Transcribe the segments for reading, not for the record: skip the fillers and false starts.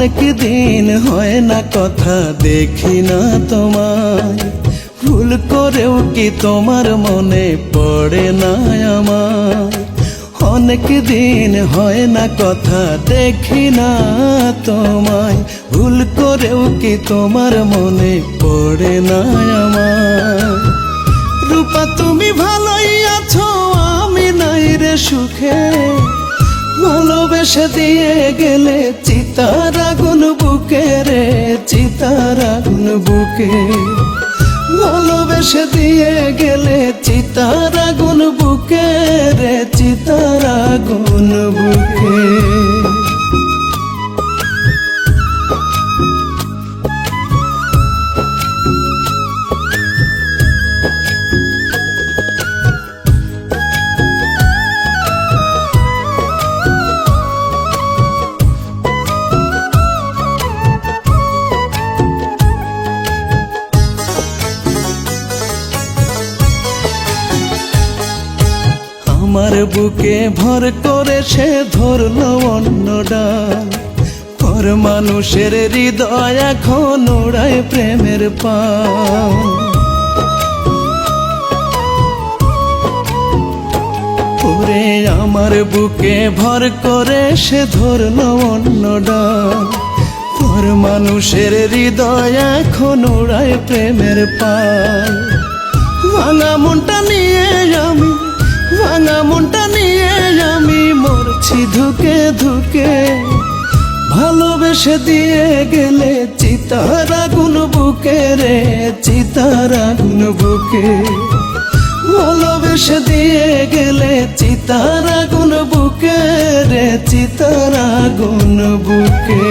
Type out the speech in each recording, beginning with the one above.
অনেক দিন হয় না কথা দেখি না তোমায়, ভুল করেও কি তোমার মনে পড়ে না আমার। অনেক দিন হয় না কথা দেখি না তোমায়, ভুল করেও কি তোমার মনে পড়ে না আমার। রূপা তুমি ভালোই আছো, আমি নাই রে সুখে, ভালোবেসে দিয়ে গেলে চিতার আগুন বুকে রে, চিতার আগুন বুকে। ভালোবেসে দিয়ে গেলে চিতার আগুন বুকে রে, চিতার আগুন বুকে। আমার বুকে ভর করে সে ধরলো অন্য ডাল, পর মানুষের হৃদয় এখন ওড়ায় প্রেমের পাল। ওরে আমার বুকে ভর করে সে ধরলো অন্য ডাল, পর মানুষের হৃদয় এখন ওড়ায় প্রেমের পাল। ভাঙা মনটা নিয়ে আমি, ভাঙা মনটা নিয়ে আমি মরছি ধুকে ধুকে। ভালোবেসে দিয়ে গেলে চিতার আগুন বুকে রে, চিতার আগুন বুকে। ভালোবেসে দিয়ে গেলে চিতার আগুন বুকে রে, চিতার আগুন বুকে।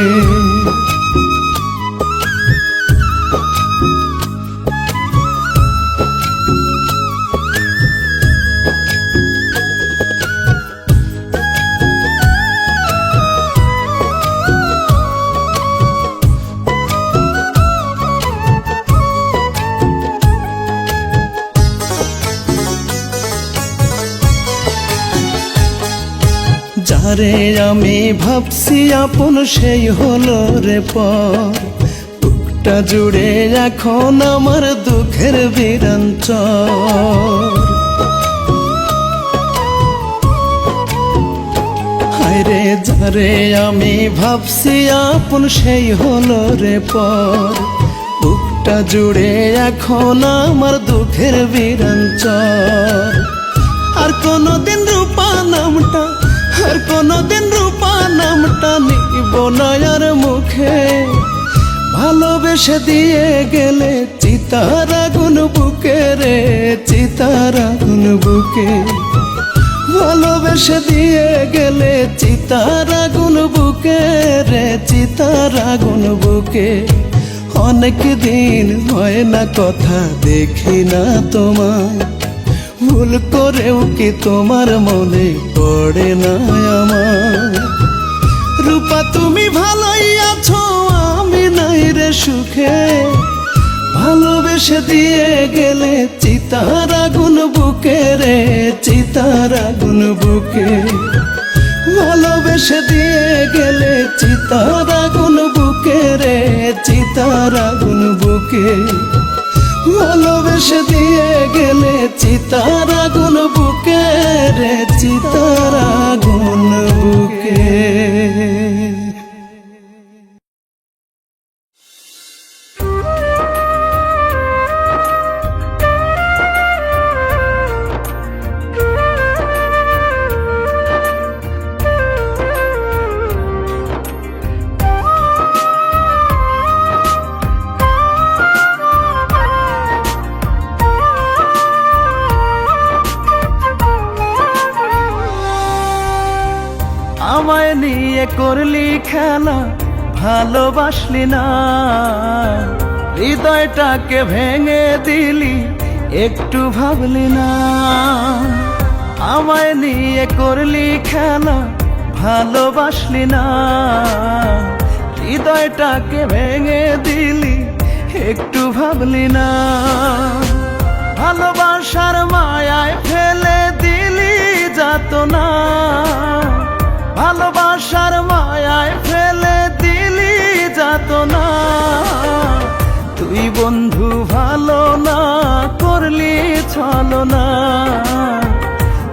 যারে আমি ভাবছি আপন সেই হলো রে পর, বুকটা জুড়ে এখন আমার দুঃখের বিরাঞ্চর। হায়রে যারে আমি ভাবছি আপন সেই হলো রে পর, বুকটা জুড়ে এখন আমার দুঃখের বিরাঞ্চর। আর কোনদিন রূপা নামটা, আর কোনদিন রূপা নামটা নিব না আর মুখে। ভালোবেসে দিয়ে গেলে চিতার আগুন বুকে রে, চিতার আগুন বুকে। ভালোবেসে দিয়ে গেলে চিতার আগুন বুকে রে, চিতার আগুন বুকে। অনেক দিন হয় না কথা দেখি না তোমায়, ভুল করেও কি তোমার মনে পড়ে না আমার। রূপা তুমি ভালোই আছো, আমি নাই রে সুখে, ভালোবেসে দিয়ে গেলে চিতার আগুন বুকে রে, চিতার আগুন বুকে। ভালোবেসে দিয়ে গেলে চিতার আগুন বুকে রে, চিতার আগুন বুকে। ভালোবেসে দিয়ে গেলে চিতার আগুন বুকে রে, চিতার আগুন বুকে। আমায় নিয়ে করলি খেলা, ভালোবাসলি না, হৃদয়টাকে ভেঙে দিলি, একটু ভাবলি না। আমায় নিয়ে করলি খেলা, ভালোবাসলি না, হৃদয়টাকে ভেঙে দিলি, একটু ভাবলি না। ভালোবাসার মায়ায় ফেলে দিলি যাতনা, ভালোবাসার মায়ায় ফেলে দিলি যাতনা। তুই বন্ধু ভালো না করলি ছলনা,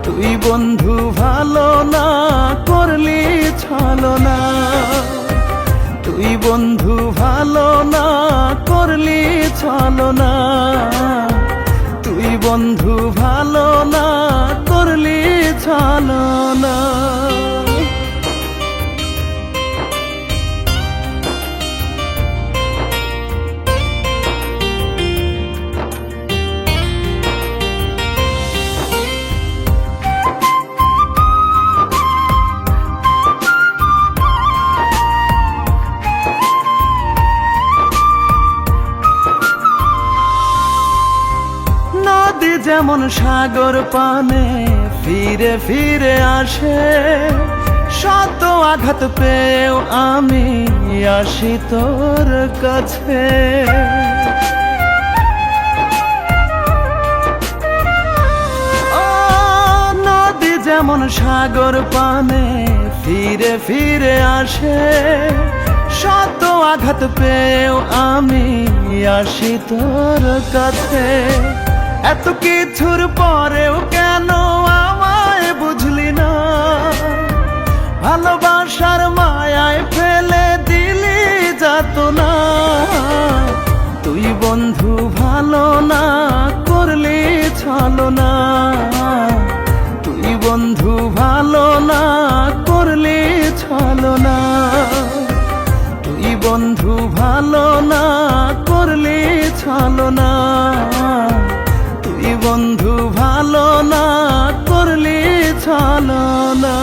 তুই বন্ধু ভালো না করলি ছলনা, তুই বন্ধু ভালো না করলি ছলনা, তুই বন্ধু ভালো না করলি ছলনা। নদী যেমন সাগর পানে ফিরে ফিরে আসে, শত আঘাত পেয়েও আমি আসি তোর কাছে। ও নদী যেমন সাগর পানে ফিরে ফিরে আসে, শত আঘাত পেয়েও আমি আসি তোর কাছে। এত কিছুর পরেও কেন আমায় বুঝলি না, ভালোবাসার মায়ায় ফেলে দিলি যাতনা। তুই বন্ধু ভালো না করলি ছলনা, তুই বন্ধু ভালো না করলি ছলনা, তুই বন্ধু ভালো না করলি ছলনা, তুই বন্ধু ভালো না করলি ছলনা।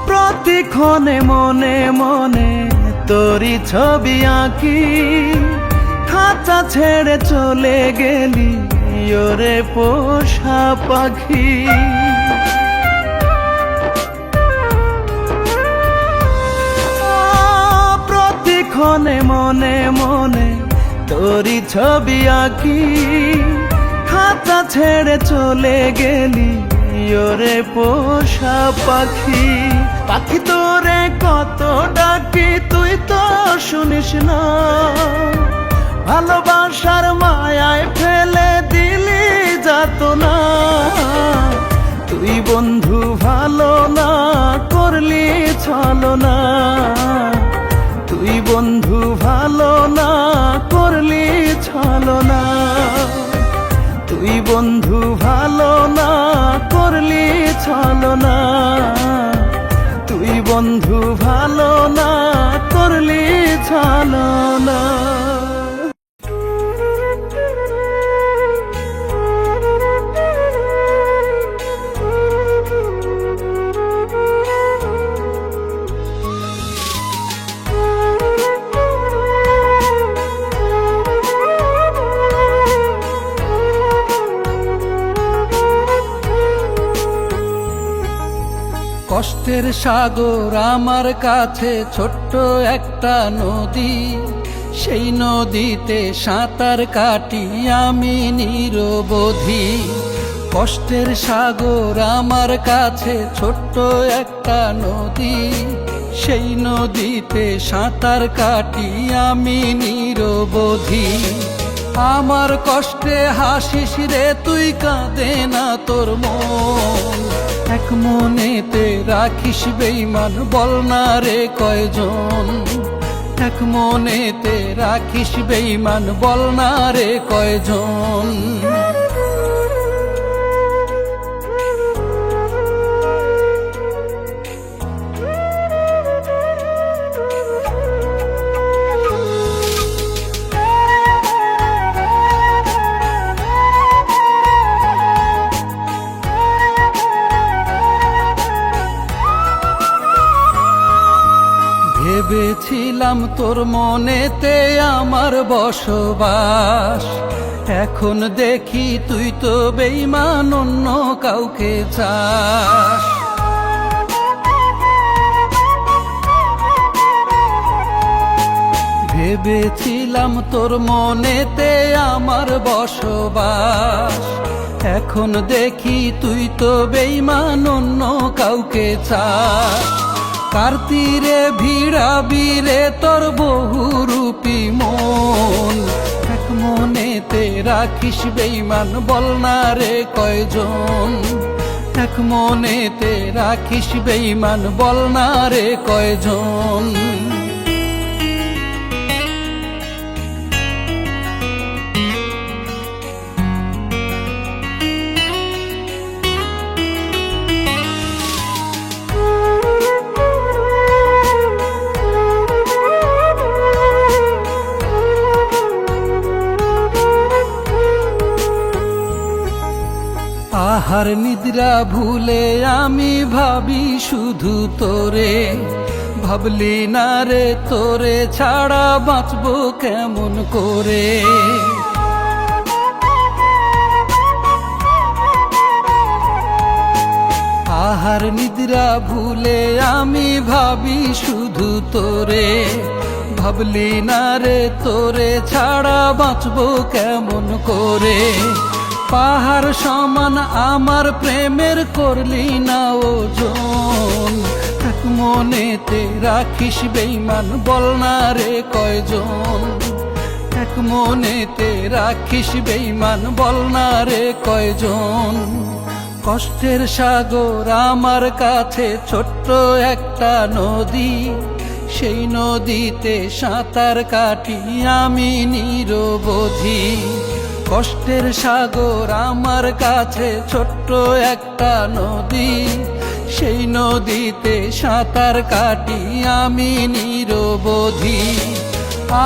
প্রতিক্ষণে মনে মনে তোরি ছবি আঁকি, খাঁচা ছেড়ে চলে গেলি ওরে পোষা পাখি। প্রতিক্ষণে মনে মনে তোরি ছবি আঁকি, খাঁচা ছেড়ে চলে গেলি ওরে পোষা পাখি। পাখি তোরে কত ডাকি তুই তো শুনিস না, ভালোবাসার মায়ায় ফেলে দিলি যাতনা। তুই বন্ধু ভালো না করলি ছলনা, তুই বন্ধু ভালো না করলি ছলনা, তুই বন্ধু ভালো না করলি ছলনা, তুই বন্ধু ভালো না করলি ছলনা। কষ্টের সাগর আমার কাছে ছোট্ট একটা নদী, সেই নদীতে সাঁতার কাটি আমি নিরবধি। কষ্টের সাগর আমার কাছে ছোট্ট একটা নদী, সেই নদীতে সাঁতার কাটি আমি নিরবধি। আমার কষ্টে হাসিস রে তুই, কাঁদে না তোর মন, এক মনেতে রাখিস বেঈমান বল না রে কয়জন, এক মনেতে রাখিস বেঈমান বল না রে কয়জন। ভেবেছিলাম তোর মনেতে আমার বসবাস, এখন দেখি তুই তো বেঈমান, অন্য কাউকে চাস। ভেবেছিলাম তোর মনেতে আমার বসবাস, এখন দেখি তুই তো বেঈমান, অন্য কাউকে চাস। কার তীরে ভিড়াবি রে তোর বহুরূপী মন, এক মনেতে রাখিস বেঈমান, বল না রে কয়জন। এক মনেতে রাখিস বেঈমান, বল না রে কয়জন। আহার নিদ্রা ভুলে আমি ভাবি শুধু তোরে, ভাবলি না রে তোরে ছাড়া বাঁচবো কেমন করে। আহার নিদ্রা ভুলে আমি ভাবি শুধু তোরে, ভাবলি না রে তোরে ছাড়া বাঁচবো কেমন করে। পাহাড় সমান আমার প্রেমের করলি না ওজন, এক মনেতে রাখিস বেঈমান, বল না রে কয়জন। এক মনেতে রাখিস বেঈমান, বল না রে কয়জন। কষ্টের সাগর আমার কাছে ছোট্ট একটা নদী, সেই নদীতে সাঁতার কাটি আমি নিরবধি। কষ্টের সাগর আমার কাছে ছোট্ট একটা নদী, সেই নদীতে সাঁতার কাটি আমি নিরবধি।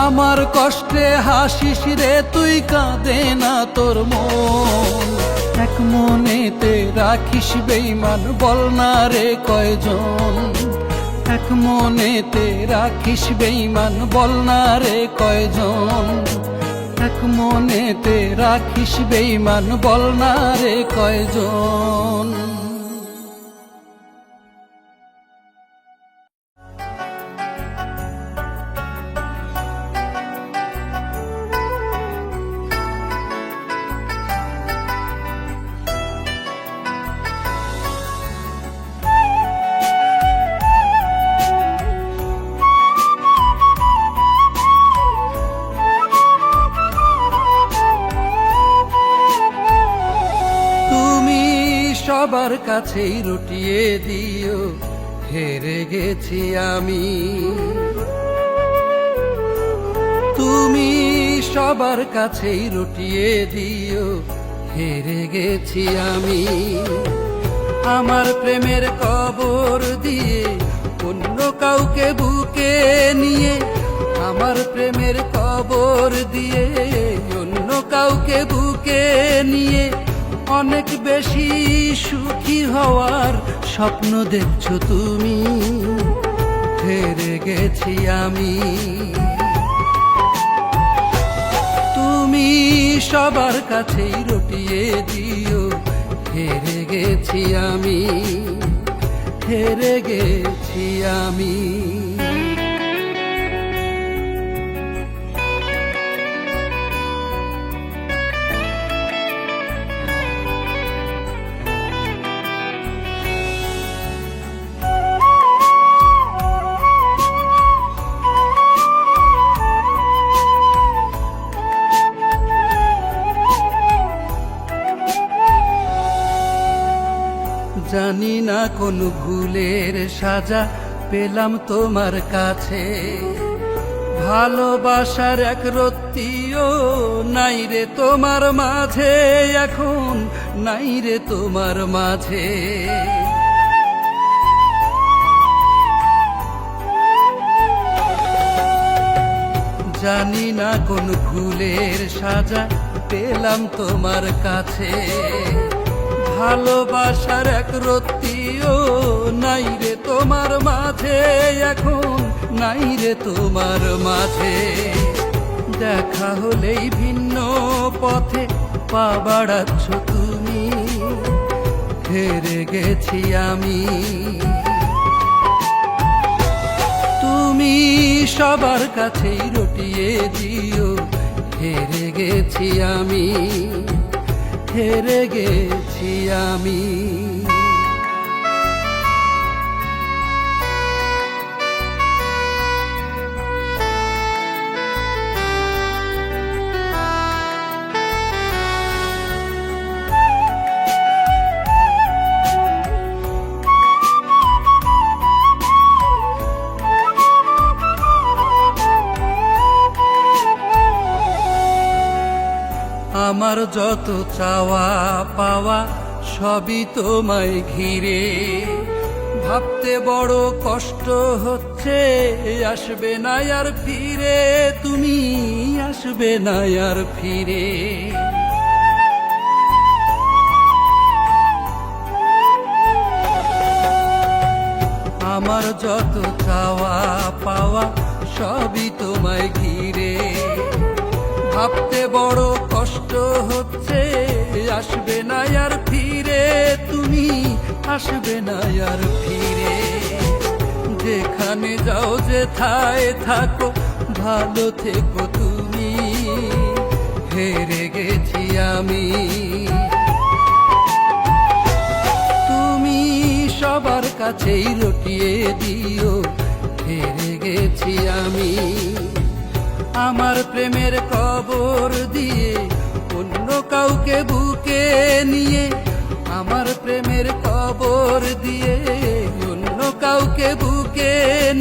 আমার কষ্টে হাসিস রে তুই, কাঁদে না তোর মন, এক মনেতে রাখিস বেঈমান, বল না রে কয়জন। এক মনেতে রাখিস বেঈমান, বল না রে কয়জন। এক মনেতে রাখিস বেঈমান, বল না রে কয়জন। সবার কাছেই রটিয়ে দিও, হেরে গেছি আমি। তুমি সবার কাছেই রটিয়ে দিও, হেরে গেছি আমি। আমার প্রেমের কবর দিয়ে অন্য কাউকে বুকে নিয়ে, আমার প্রেমের কবর দিয়ে অন্য কাউকে বুকে নিয়ে অনেক বেশি সুখী হওয়ার স্বপ্ন দেখছো তুমি, হেরে গেছি আমি। তুমি সবার কাছেই রটিয়ে দিও, হেরে গেছি আমি, হেরে গেছি আমি। জানি না কোন ভুলের সাজা পেলাম তোমার কাছে, ভালোবাসার এক রত্তিও নাই রে তোমার মাঝে, এখন নাই রে তোমার মাঝে। জানি না কোন ভুলের সাজা পেলাম তোমার কাছে, ভালোবাসার এক রত্তিও নাই রে তোমার মাঝে, এখন নাই রে তোমার মাঝে। দেখা হলেই ভিন্ন পথে পা বাড়াচ্ছ তুমি, হেরে গেছি আমি। তুমি সবার কাছেই রটিয়ে দিও, হেরে গেছি আমি, হেরে গেছি আমি। আমার যত চাওয়া পাওয়া সবই তোমায় ঘিরে, ভাবতে বড় কষ্ট হচ্ছে, আসবে না আর ফিরে, তুমি আসবে না আর ফিরে। আমার যত চাওয়া পাওয়া সবই তোমায় ঘিরে, ভাবতে বড় কষ্ট হচ্ছে, আসবে না আর ফিরে, তুমি আসবে না আর ফিরে। যেখানে যাও যেথায় থাকো ভালো থেকো তুমি, হেরে গেছি আমি। তুমি সবার কাছেই রটিয়ে দিও, হেরে গেছি আমি। আমার প্রেমের কবর দিয়ে অন্য কাউকে বুকে নিয়ে, আমার প্রেমের কবর দিয়ে অন্য কাউকে বুকে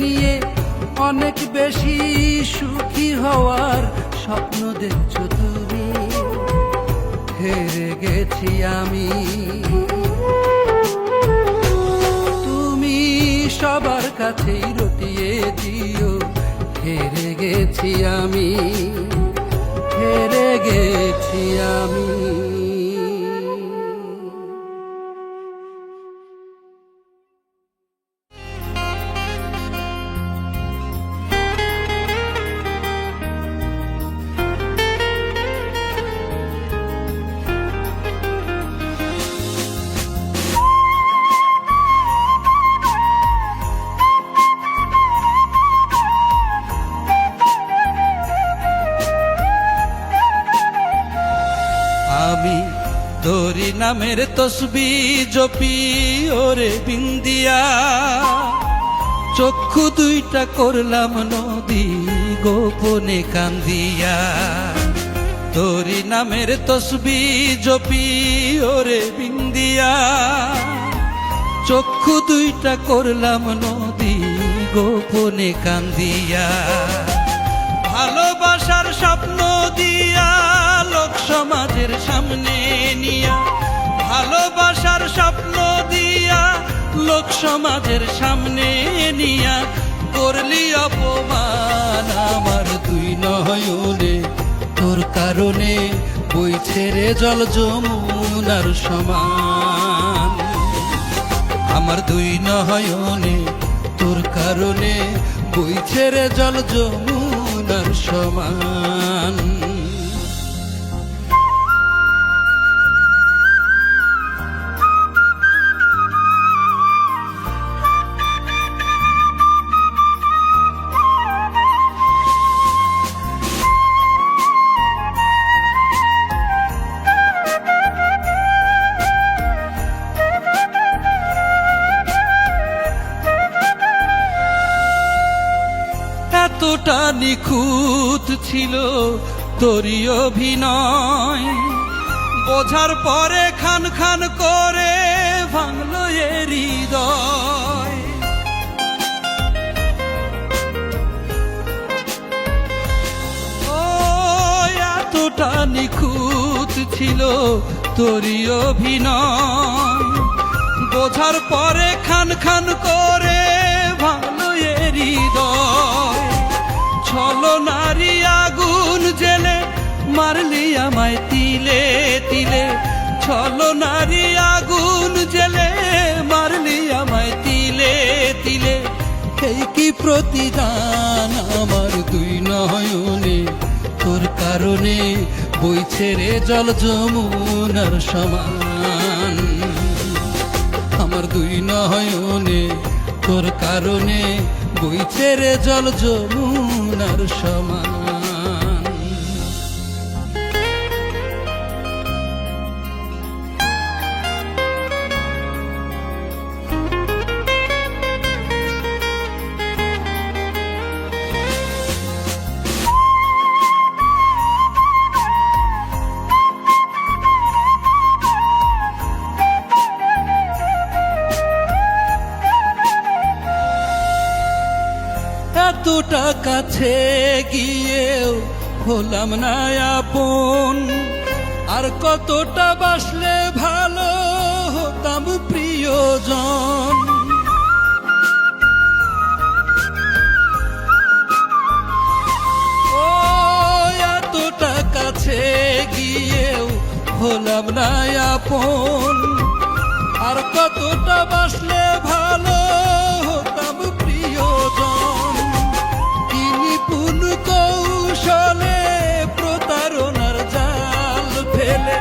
নিয়ে, অনেক বেশি সুখী হওয়ার স্বপ্ন দেখছো তুমি, হেরে গেছি আমি। তুমি সবার কাছেই রটিয়ে দিও, হেরে গেছি আমি, হেরে গেছি আমি। আমি তোরি নামের তসবি জপি ওরে বিন্দিয়া, চক্ষু দুইটা করলাম নদী গোপনে কান্দিয়া। তোরি নামের তসবি জপি ওরে বিন্দিয়া, চক্ষু দুইটা করলাম নদী গোপনে কান্দিয়া। ভালোবাসার স্বপ্ন দিয়া লোক সমাজের সামনে নিয়া, ভালোবাসার স্বপ্ন দিয়া লোক সমাজের সামনে নিয়া, করলি অপমান আমার দুই নয়নে। তোর কারণে বইছে রে জল যমুনার সমান, আমার দুই নয়নে তোর কারণে বইছে রে জল যমুনার সমান। এতটা নিখুঁত ছিল তোরই অভিনয়, বোঝার পরে খান খান করে ভাঙলো এ হৃদয়। ও এতটা নিখুঁত ছিল তোরই অভিনয়, বোঝার পরে খান খান করে ভাঙলো এ হৃদয়। ছলো নারী আগুন জেলে মারলি আমায় তিলে তিলে, ছলো নারী আগুন জেলে মারলি আমায় তিলে তিলে। এই কি প্রতিদান আমার দুই নয়নে তোর কারণে বইছে রে জল যমুনার সমান। আমার দুই নয়নে তোর কারণে বইছে রে জল যমুনার সমান। এতটা কাছে গিয়েও হলাম না আপন, আর কতটা বাসলে ভালো হতাম প্রিয়জন। ও এতটা কাছে গিয়েও হলাম না আপন, আর কতটা বাসলে ভালো হতাম প্রিয়জন। নিপুণ কৌশলে প্রতারণার জাল ফেলে,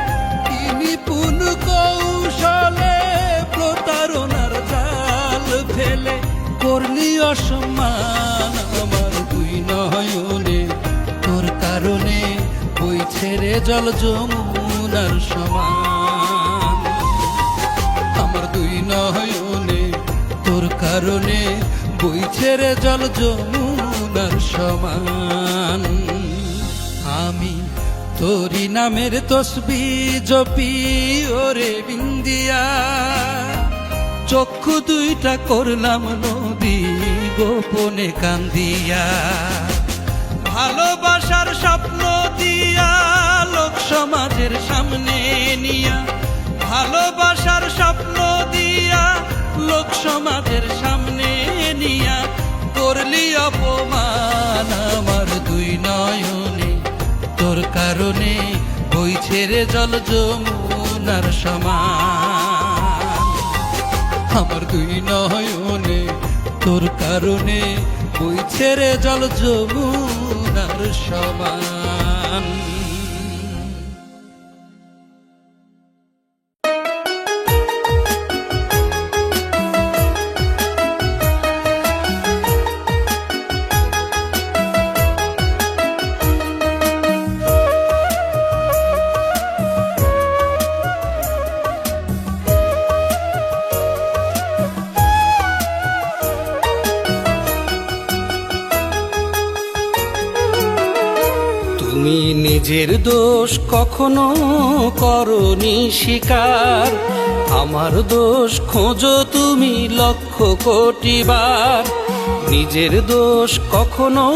নিপুণ কৌশলে প্রতারণার জাল ফেলে করলি অসম্মান। আমার দুই নয়নে তোর কারণে বইছে রে জল যমুনার সমান। আমার দুই নয়নে তোর কারণে বইছে রে জল যমুনার সমান। আমি তোরি নামের তসবি জপি ওরে বিন্দিয়া, চক্ষু দুইটা করলাম নদী গোপনে কান্দিয়া। ভালোবাসার স্বপ্ন দিয়া লোক সমাজের সামনে নিয়া, ভালোবাসার স্বপ্ন দিয়া লোক সমাজের সামনে নিয়া করলি অপমান। আমার দুই নয়নে তোর কারণে বইছে রে জল যমুনার সমান। আমার দুই নয়নে তোর কারণে বইছে রে জল যমুনার সমান। তুমি নিজের দোষ কখনো করনি স্বীকার, আমার দোষ খোঁজো তুমি লক্ষ কোটি বার। নিজের দোষ কখনো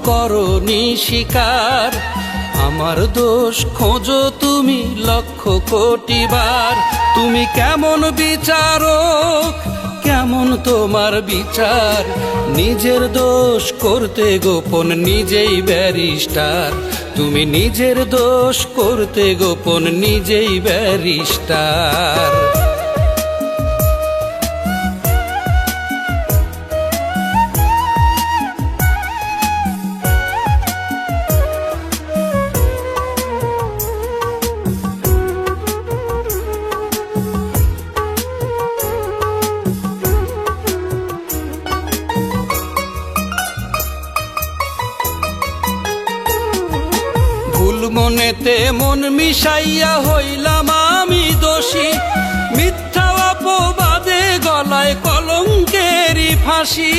করনি স্বীকার, আমার দোষ খোঁজো তুমি লক্ষ কোটি বার। তুমি কেমন বিচারক, কেমন তোমার বিচার, নিজের দোষ করতে গোপন নিজেই ব্যারিস্টার। তুমি নিজের দোষ করতে গোপন নিজেই ব্যারিস্টার। মনেতে মন মিশাইয়া হইলাম আমি দোষী, মিথ্যা অপবাদে গলায় কলঙ্কেরই ফাঁসি।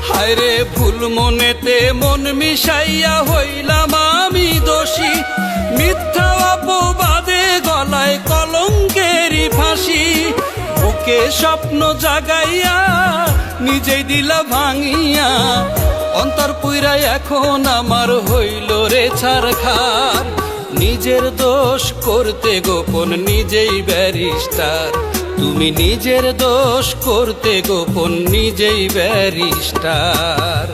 হায়রে ভুল মনেতে মন মিশাইয়া হইলাম আমি দোষী, মিথ্যা অপবাদে গলায় কলঙ্কেরই ফাঁসি। বুকে স্বপ্ন জাগাইয়া নিজেই দিলা ভাঙিয়া, অন্তর পুইরা এখন আমার হইল রে ছারখার। নিজের দোষ করতে গোপন নিজেই ব্যারিস্টার, তুমি নিজের দোষ করতে গোপন নিজেই ব্যারিস্টার।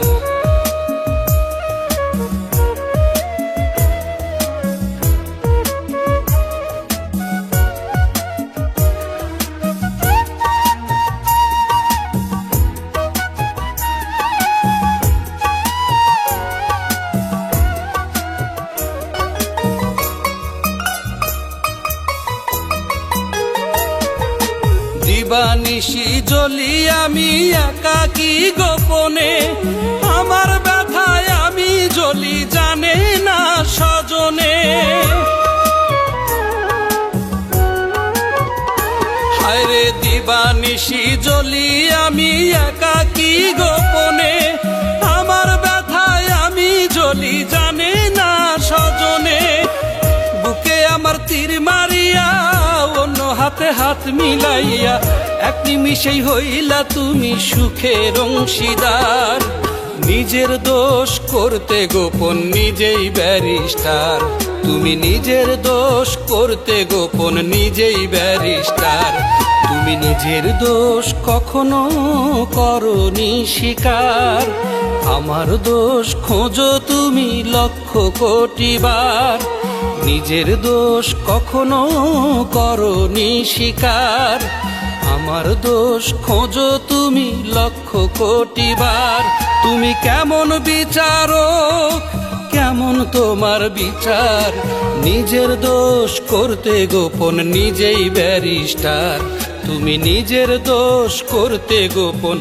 দিবানিশি জ্বলি আমি একাকী গোপনে, আমার ব্যথায় আমি জ্বলি জানে না স্বজনে। হায়রে দিবানিশি জ্বলি আমি একাকী গোপনে, আমার ব্যথায় আমি জ্বলি জানে না স্বজনে। বুকে আমার তীর মারিয়া অন্য হাতে হাত মিলাইয়া এক নিমিষেই হইলা তুমি সুখের অংশীদার। নিজের দোষ করতে গোপন নিজেই ব্যারিস্টার, তুমি নিজের দোষ করতে গোপন নিজেই ব্যারিস্টার। তুমি নিজের দোষ কখনো করনি স্বীকার, আমার দোষ খোঁজো তুমি লক্ষ কোটি বার। নিজের দোষ কখনো করনি স্বীকার, আমার দোষ খোঁজো তুমি লক্ষ কোটি বার। তুমি কেমন বিচারক, কেমন তোমার বিচার, নিজের দোষ করতে গোপন নিজেই ব্যারিস্টার। তুমি নিজের দোষ করতে গোপন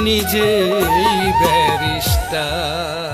নিজেই ব্যারিস্টার।